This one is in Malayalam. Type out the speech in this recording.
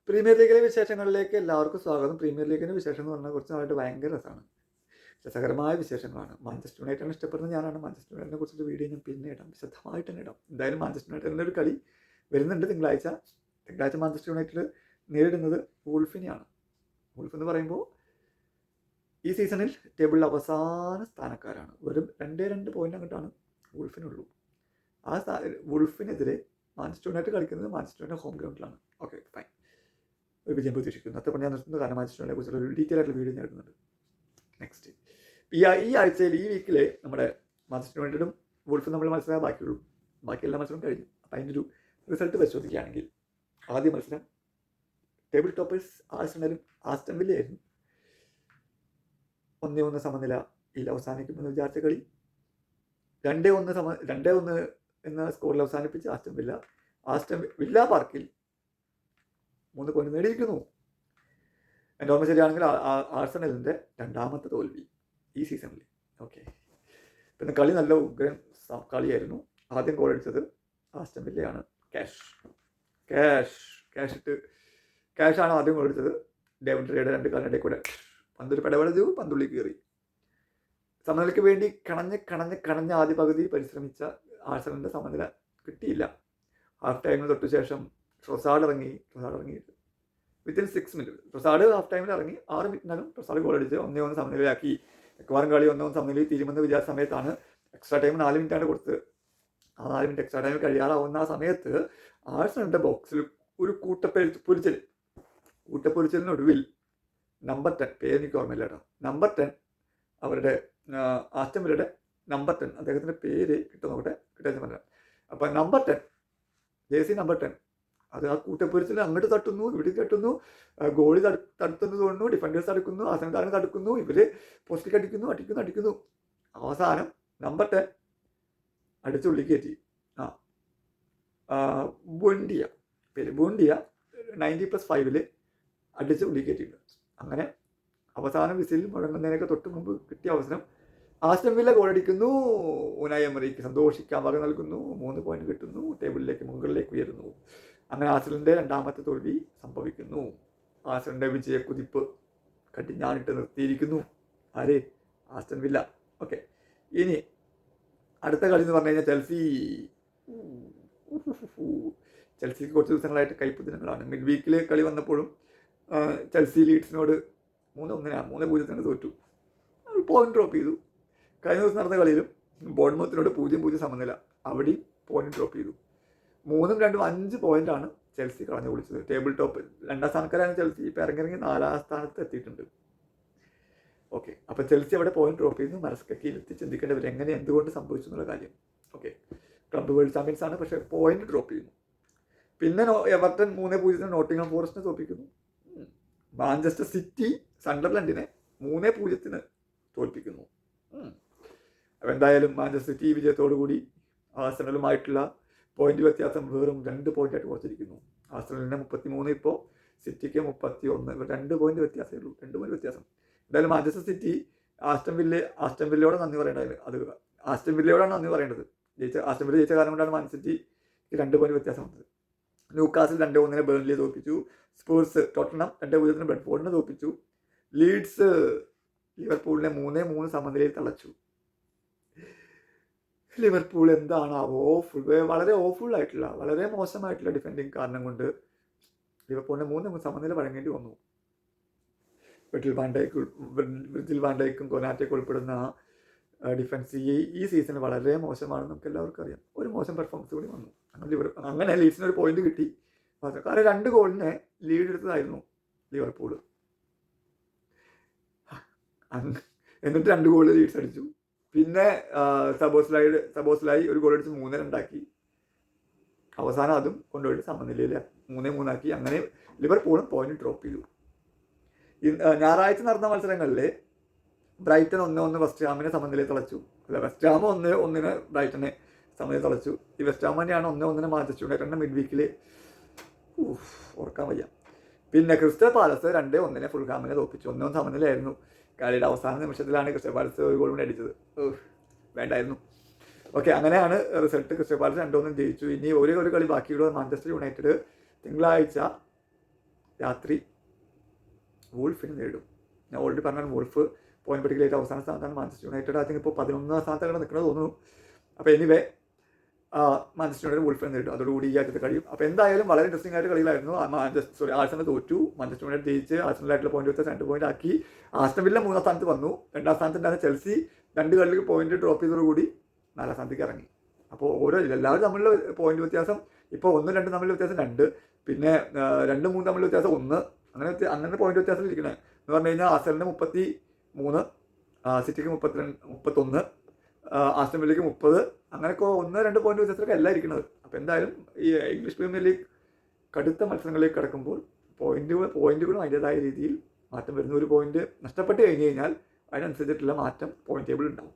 പ്രീമിയർ ലീഗിലെ വിശേഷങ്ങളിലേക്ക് എല്ലാവർക്കും സ്വാഗതം. പ്രീമിയർ ലീഗിൻ്റെ വിശേഷം എന്ന് പറഞ്ഞാൽ കുറച്ച് നാളായിട്ട് ഭയങ്കര രസമാണ്, രസകരമായ വിശേഷങ്ങളാണ്. മാഞ്ചസ്റ്റർ യുണൈറ്റഡിനെ ഇഷ്ടപ്പെടുന്ന ഞാനാണ്. മാഞ്ചസ്റ്റർ യുണൈറ്റഡിനെ കുറിച്ചൊരു വീഡിയോ ഞാൻ പിന്നെ ഇടാം, വിശദമായിട്ട് തന്നെ ഇടാം. എന്തായാലും മാഞ്ചസ്റ്റർ യുണൈറ്റഡിൻ്റെ ഒരു കളി വരുന്നുണ്ട് തിങ്കളാഴ്ച. മാഞ്ചസ്റ്റർ യുണൈറ്റഡ് നേരിടുന്നത് വൂൾഫിനെയാണ്. വൂൾഫ് എന്ന് പറയുമ്പോൾ ഈ സീസണിൽ ടേബിളിൽ അവസാന സ്ഥാനക്കാരാണ്. വെറും 2 പോയിന്റ് അങ്ങോട്ടാണ് വൂൾഫിനുള്ളൂ. ആ വൂൾഫിനെതിരെ മാഞ്ചസ്റ്റർ യുണൈറ്റഡ് കളിക്കുന്നത് മാഞ്ചസ്റ്റർ യുണൈറ്റഡ് ഹോം ഗ്രൗണ്ടിലാണ്. Okay, fine. ഒരു വിജയം പ്രതീക്ഷിക്കുന്നു. അത്ര ഞാൻ നിർത്തുന്നു, കാരണം മാഞ്ചസ്റ്റർ യുണൈറ്റഡിനെ കുറിച്ചുള്ള ഒരു ഡീറ്റെയിൽ ആയിട്ടുള്ള വീഡിയോ ഞാൻ എടുക്കുന്നുണ്ട്. നെക്സ്റ്റ് ഈ ആഴ്ചയിൽ ഈ വീക്കിൽ നമ്മുടെ മാഞ്ചസ്റ്റർ യുണൈറ്റഡും വൂൾഫും നമ്മൾ മത്സരമേ ബാക്കിയുള്ളൂ. ബാക്കി എല്ലാ മത്സരവും കഴിഞ്ഞു. അപ്പം അതിൻ്റെ ഒരു റിസൾട്ട് പരിശോധിക്കുകയാണെങ്കിൽ ആദ്യ മത്സരം ടേബിൾ ടോപ്പേഴ്സ് ആഴ്സണലും ആസ്റ്റൺ വില്ലയായിരുന്നു. 1-1 സമനിലയിൽ അവസാനിക്കുമെന്ന് വിചാരിച്ച കളി 2-1 എന്ന സ്കോറിൽ അവസാനിപ്പിച്ച് ആസ്റ്റൺ വില്ല പാർക്കിൽ 3 പോയിന്റ് നേടിയിരിക്കുന്നു. എൻ്റെ ഓർമ്മ ശരിയാണെങ്കിൽ ആഴ്സണലിൻ്റെ 2ാമത്തെ തോൽവി ഈ സീസണിൽ. ഓക്കെ, പിന്നെ കളി നല്ല ഉഗ്രൻ കളിയായിരുന്നു. ആദ്യം ഗോൾ അടിച്ചത് ആസ്റ്റൺ വില്ലയാണ്. ക്യാഷാണ് ആദ്യം ഗോൾ അടിച്ചത്. ഡേവിഡ് റേയുടെ 2 കാലിനിടെ കൂടെ പന്തൊരു പെടവെളു പന്തുള്ളി കയറി. സമനിലയ്ക്ക് വേണ്ടി കണഞ്ഞ ആദ്യ പകുതി പരിശ്രമിച്ച ആഴ്സണലിൻ്റെ സമനില കിട്ടിയില്ല. ഹാഫ് ടൈമിന് തൊട്ട് ശേഷം ട്രൊസാർഡ് ഇറങ്ങി വിത്തിൻ 6 മിനിറ്റ്. ട്രൊസാർഡ് ഹാഫ് ടൈമിൽ ഇറങ്ങി 6 മിനിറ്റിനകം ട്രൊസാർഡ് ഗോൾ അടിച്ച് 1-1 സമനിലയാക്കി. മിക്കവാറും കളി 1-1 സമനിലയിൽ തീരുമെന്ന് വിചാരിച്ച സമയത്താണ് എക്സ്ട്രാ ടൈം 4 മിനിറ്റാണ് കൊടുത്തത്. ആ 4 മിനിറ്റ് എക്സ്ട്രാ ടൈം കഴിയാറാവുന്ന ആ സമയത്ത് ആഴ്സണലിൻ്റെ ബോക്സിൽ ഒരു കൂട്ടപ്പൊരിച്ചലിനൊടുവിൽ നമ്പർ 10, പേര് എനിക്ക് ഓർമ്മയില്ല കേട്ടോ, നമ്പർ 10 അവരുടെ ആസ്റ്റൺ വില്ലയുടെ നമ്പർ 10, അദ്ദേഹത്തിൻ്റെ പേര് കിട്ടാൻ പറഞ്ഞ. അപ്പം നമ്പർ 10, ജേഴ്സി നമ്പർ 10, അത് ആ കൂട്ടപ്പൊരിച്ചിൽ അങ്ങോട്ട് തട്ടുന്നു, ഇവിടെ തട്ടുന്നു, ഗോളി തടുത്തെന്ന് തോന്നുന്നു, ഡിഫൻഡേഴ്സ് തടുക്കുന്നു, ആസനക്കാരൻ തടുക്കുന്നു, ഇവർ പോസ്റ്റിൽ അടിക്കുന്നു. അവസാനം നമ്പർ 10 അടിച്ചുള്ളിൽ കയറ്റി. ബുണ്ടിയ 90+5 അടിച്ച് ഉള്ളിൽ കയറ്റിയിട്ടുണ്ട്. അങ്ങനെ അവസാന വിസിൽ മുഴങ്ങുന്നതിനൊക്കെ തൊട്ട് മുമ്പ് കിട്ടിയ അവസരം ആസ്റ്റൺ വില്ല ഗോളടിക്കുന്നു. ഉനായി എമറിക്ക് സന്തോഷിക്കാൻ വക നൽകുന്നു. 3 പോയിന്റ് കിട്ടുന്നു. മുകളിലേക്ക് ഉയരുന്നു. അങ്ങനെ ആസ്റ്റണിൻ്റെ 2ാമത്തെ തോൽവി സംഭവിക്കുന്നു. ആസ്റ്റണിൻ്റെ വിജയക്കുതിപ്പ് കടിഞ്ഞാണിട്ട് നിർത്തിയിരിക്കുന്നു. ആര്? Aston villa. ഓക്കെ, ഇനി അടുത്ത കളി എന്ന് പറഞ്ഞു കഴിഞ്ഞാൽ ചെൽസിക്ക് കുറച്ച് ദിവസങ്ങളായിട്ട് കയ്പ് ദിനങ്ങളാണ്. മിഡ് വീക്കിൽ കളി വന്നപ്പോഴും ചെൽസി ലീഡ്സിനോട് 3-0 തോറ്റു. പോയിന്റ് ഡ്രോപ്പ് ചെയ്തു. കഴിഞ്ഞ ദിവസം നടന്ന കളിയിലും ബോർണ്മൗത്തിനോട് 0-0 സമനില, അവിടെയും പോയിന്റ് ഡ്രോപ്പ് ചെയ്തു. 3-2 5 പോയിന്റാണ് ചെൽസി കളഞ്ഞു കുളിച്ചത്. ടേബിൾ ടോപ്പ് 2ാം സ്ഥാനക്കാരാണ് ചെൽസി. ഇപ്പോൾ ഇറങ്ങി 4ാം സ്ഥാനത്ത് എത്തിയിട്ടുണ്ട്. ഓക്കെ, അപ്പോൾ ചെൽസി അവിടെ പോയിന്റ് ഡ്രോപ്പ് ചെയ്യുന്നു. മനസ്കക്കിയിലെത്തി ചിന്തിക്കേണ്ടവർ എന്തുകൊണ്ട് സംഭവിച്ചു എന്നുള്ള കാര്യം. ഓക്കെ, ക്ലബ്ബ് വേൾഡ് ചാമ്പ്യൻസ് ആണ്, പക്ഷേ പോയിന്റ് ഡ്രോപ്പ് ചെയ്യുന്നു. പിന്നെ എവർട്ടൺ 3-0 നോട്ടിംഗ്ഹാം ഫോറസ്റ്റിനെ തോൽപ്പിക്കുന്നു. മാഞ്ചസ്റ്റർ സിറ്റി സണ്ടർലൻഡിനെ 3-0 തോൽപ്പിക്കുന്നു. അപ്പോൾ എന്തായാലും മാഞ്ചസ്റ്റർ സിറ്റി വിജയത്തോടു കൂടി ആഴ്സണലുമായിട്ടുള്ള പോയിന്റ് വ്യത്യാസം വെറും 2 പോയിന്റായിട്ട് കുറച്ചിരിക്കുന്നു. ആഴ്സണലിന് 33, ഇപ്പോൾ സിറ്റിക്ക് 31. 2 പോയിന്റ് വ്യത്യാസമേ ഉള്ളൂ. 2 പോയിന്റ് വ്യത്യാസം. എന്തായാലും മാഞ്ചസ്റ്റർ സിറ്റി ആസ്റ്റൺ വില്ലയോടെ നന്ദി പറയേണ്ടത്. അത് ആസ്റ്റൺ വില്ലയോടാണ് നന്ദി പറയേണ്ടത്. ആസ്റ്റൺ വില്ല ജയിച്ച കാരണം കൊണ്ടാണ് മാഞ്ചസ്റ്റർ സിറ്റിക്ക് 2 പോയിന്റ് വ്യത്യാസം വന്നത്. ന്യൂകാസിൽ 2-1 ബേൺലിയെ തോൽപ്പിച്ചു. സ്പേഴ്സ് ടോട്ടൻഹാം 2-0 ബ്രെഡ്ഫോർഡിനെ തോൽപ്പിച്ചു. ലീഡ്സ് ലിവർപൂളിനെ 3-3 സമനിലയിൽ തളച്ചു. ലിവർപൂൾ എന്താണാവോ വളരെ ആയിട്ടുള്ള വളരെ മോശമായിട്ടുള്ള ഡിഫെൻഡിങ് കാരണം കൊണ്ട് ലിവർപൂളിനെ 3 സമനില വഴങ്ങേണ്ടി വന്നു. വിർജിൽ വാൻ ഡൈക്കും കൊനാറ്റയ്ക്ക് ഉൾപ്പെടുന്ന ഡിഫൻസ് ഈ സീസണിൽ വളരെ മോശമാണെന്ന് നമുക്ക് എല്ലാവർക്കും അറിയാം. ഒരു മോശം പെർഫോമൻസ് കൂടി വന്നു. അങ്ങനെ ലീഡ്സിന് ഒരു പോയിന്റ് കിട്ടി. കാരണം 2 ഗോളിനെ ലീഡ് എടുത്തതായിരുന്നു ലിവർപൂൾ. എന്നിട്ട് 2 ഗോൾ ലീഡ്സ് അടിച്ചു. പിന്നെ സബോസ്ലായി ഒരു ഗോൾ അടിച്ച് 3-2 അവസാനം അതും കൊണ്ടുപോയിട്ട് സമനിലയിൽ 3-3 അങ്ങനെ ലിവർപൂളും പോയിന്റ് ഡ്രോപ്പ് ചെയ്തു. ഞായറാഴ്ച നടന്ന മത്സരങ്ങളിൽ ബ്രൈറ്റൺ 1-1 വെസ്റ്റ് ഹാമിനെ സമനിലയിൽ തളച്ചു. വെസ്റ്റ് ഹാം 1-1 ബ്രൈറ്റനെ സമനിലയിൽ തളച്ചു. ഈ വെസ്റ്റ് ഹാം തന്നെയാണ് 1-1 മാഞ്ചസ്റ്റർ യുണൈറ്റഡിന്റെ മിഡ് വീക്കിൽ ഓർക്കാൻ വയ്യ. പിന്നെ ക്രിസ്റ്റൽ പാലസ് 2-1 ഫുൾഹാമിനെ തോൽപ്പിച്ചു. 1-1 സമനിലയായിരുന്നു. കളിയുടെ അവസാന നിമിഷത്തിലാണ് ക്രിസ്റ്റൽ പാലസ് ഒരു ഗോൾ കൂടി അടിച്ചത്. വേണ്ടായിരുന്നു. ഓക്കെ, അങ്ങനെയാണ് റിസൾട്ട്. ക്രിസ്റ്റൽ പാലസ് 2-1 ജയിച്ചു. ഇനി ഒരു കളി ബാക്കിയുള്ള മാഞ്ചസ്റ്റർ യുണൈറ്റഡ് തിങ്കളാഴ്ച രാത്രി വോൾഫിനെ നേരിടും. ഞാൻ ഓൾറെഡി പറഞ്ഞാൽ വോൾഫ് പോയിന്റ് പട്ടികയിലേക്ക് അവസാന സ്ഥാനത്താണ്. മാഞ്ചസ്റ്റർ യുണൈറ്റഡ് ഐ തിങ്ക് ഇപ്പോൾ 11ാം സ്ഥാനത്താണ് നിൽക്കുന്നത് തോന്നുന്നു. അപ്പോൾ എനിവേ മാഞ്ചസ്റ്റർ യുണൈറ്റഡ് വോൾഫിനെ നേരിടും. അതോടുകൂടി ഈ ആഴ്ചത്തെ കഴിയും. അപ്പോൾ എന്തായാലും വളരെ ഇൻട്രസ്റ്റിംഗ് ആയിട്ട് കളികളായിരുന്നു. ആഴ്സണൽ തോറ്റു, മാഞ്ചസ്റ്റർ യുണൈറ്റഡ് ജയിച്ച് ആഴ്സണലായിട്ടുള്ള പോയിന്റ് വെച്ച് 2 പോയിന്റ് ആക്കി. ആസ്റ്റൺ വില്ല 3ാം സ്ഥാനത്ത് വന്നു. 2ാം സ്ഥാനത്തുണ്ടായിരുന്ന ചെൽസി 2 കളിൽ പോയിന്റ് ഡ്രോപ്പ് ചെയ്തതോടുകൂടി 4ാം സ്ഥാനത്തേക്ക് ഇറങ്ങി. അപ്പോൾ എല്ലാവരും തമ്മിലുള്ള പോയിന്റ് വ്യത്യാസം ഇപ്പോൾ 1, 2 തമ്മിലുള്ള വ്യത്യാസം 2, പിന്നെ 2, 3 തമ്മിലുള്ള വ്യത്യാസം 1, അങ്ങനെ പോയിന്റ് വ്യത്യാസം ഇരിക്കണേ എന്ന് പറഞ്ഞു കഴിഞ്ഞാൽ ആസ്റ്റണിന് 33, സിറ്റിക്ക് 31, ആസ്റ്റൺ വില്ലയ്ക്ക് 30, അങ്ങനെയൊക്കെ 1, 2 പോയിന്റ് വ്യത്യാസത്തിലൊക്കെ എല്ലാം ഇരിക്കുന്നത്. അപ്പോൾ എന്തായാലും ഈ ഇംഗ്ലീഷ് പ്രീമിയർ ലീഗ് കടുത്ത മത്സരങ്ങളിലേക്ക് കടക്കുമ്പോൾ പോയിന്റുകളും അതിൻ്റെതായ രീതിയിൽ മാറ്റം വരുന്ന. ഒരു പോയിന്റ് നഷ്ടപ്പെട്ട് കഴിഞ്ഞ് കഴിഞ്ഞാൽ അതിനനുസരിച്ചിട്ടുള്ള മാറ്റം പോയിന്റ് ടേബിൾ ഉണ്ടാവും.